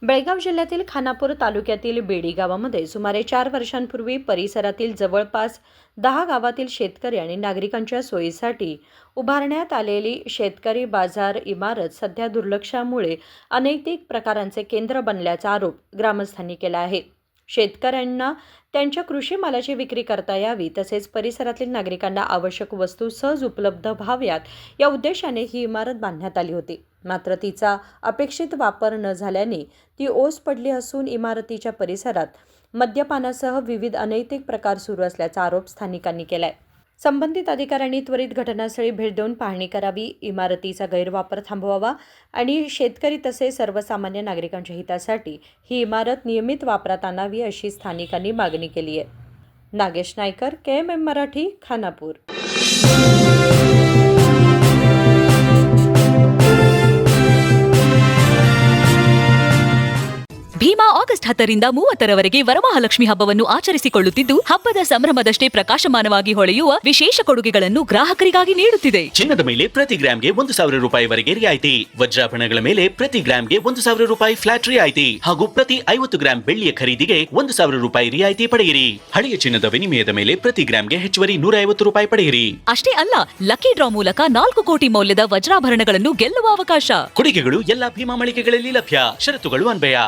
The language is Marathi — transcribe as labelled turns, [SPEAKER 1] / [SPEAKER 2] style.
[SPEAKER 1] बेळगाव जिल्ह्यातील खानापूर तालुक्यातील बेडी गावामध्ये सुमारे 4 वर्षांपूर्वी परिसरातील जवळपास 10 गावातील शेतकरी आणि नागरिकांच्या सोयीसाठी उभारण्यात आलेली शेतकरी बाजार इमारत सध्या दुर्लक्षामुळे अनैतिक प्रकारांचे केंद्र बनल्याचा आरोप ग्रामस्थांनी केला आहे। शेतकऱ्यांना त्यांच्या कृषी मालाची विक्री करता यावी तसेच परिसरातील नागरिकांना आवश्यक वस्तू सहज उपलब्ध व्हाव्यात या उद्देशाने ही इमारत बांधण्यात आली होती। मात्र तिचा अपेक्षित वापर न झाल्याने ती ओस पडली असून इमारतीच्या परिसरात मद्यपानासह विविध अनैतिक प्रकार सुरू असल्याचा आरोप स्थानिकांनी केलाय। संबंधित अधिकाऱ्यांनी त्वरित घटनास्थळी भेट देऊन पाहणी करावी, इमारतीचा गैरवापर थांबवावा आणि शेतकरी तसेच सर्वसामान्य नागरिकांच्या हितासाठी ही इमारत नियमित वापरात आणावी अशी स्थानिकांनी मागणी केली आहे। नागेश नायकर, KMM मराठी, खानापूर।
[SPEAKER 2] ಭೀಮಾ ಆಗಸ್ಟ್ 10ರಿಂದ 30ರವರೆಗೆ ವರಮಹಾಲಕ್ಷ್ಮಿ ಹಬ್ಬವನ್ನು ಆಚರಿಸಿಕೊಳ್ಳುತ್ತಿದ್ದು, ಹಬ್ಬದ ಸಂಭ್ರಮದಷ್ಟೇ ಪ್ರಕಾಶಮಾನವಾಗಿ ಹೊಳೆಯುವ ವಿಶೇಷ ಕೊಡುಗೆಗಳನ್ನು ಗ್ರಾಹಕರಿಗಾಗಿ ನೀಡುತ್ತಿದೆ।
[SPEAKER 3] ಚಿನ್ನದ ಮೇಲೆ ಪ್ರತಿ ಗ್ರಾಮ್ಗೆ 1,000 ರೂಪಾಯಿವರೆಗೆ ರಿಯಾಯಿತಿ, ವಜ್ರಾಭರಣಗಳ ಮೇಲೆ ಪ್ರತಿ ಗ್ರಾಮ್ಗೆ 1,000 ರೂಪಾಯಿ ಫ್ಲಾಟ್ ರಿಯಾಯಿತಿ ಹಾಗೂ ಪ್ರತಿ 50 ಗ್ರಾಂ ಬೆಳ್ಳಿಯ ಖರೀದಿಗೆ 1,000 ರೂಪಾಯಿ ರಿಯಾಯಿತಿ ಪಡೆಯಿರಿ। ಹಳೆಯ ಚಿನ್ನದ ವಿನಿಮಯದ ಮೇಲೆ ಪ್ರತಿ ಗ್ರಾಮ್ಗೆ ಹೆಚ್ಚುವರಿ 150 ರೂಪಾಯಿ ಪಡೆಯಿರಿ।
[SPEAKER 2] ಅಷ್ಟೇ ಅಲ್ಲ, ಲಕ್ಕಿ ಡ್ರಾ ಮೂಲಕ 4 ಕೋಟಿ ಮೌಲ್ಯದ ವಜ್ರಾಭರಣಗಳನ್ನು ಗೆಲ್ಲುವ ಅವಕಾಶ।
[SPEAKER 3] ಕೊಡುಗೆಗಳು ಎಲ್ಲ ಭೀಮಾ ಮಳಿಗೆಗಳಲ್ಲಿ ಲಭ್ಯ, ಷರತ್ತುಗಳು ಅನ್ವಯ।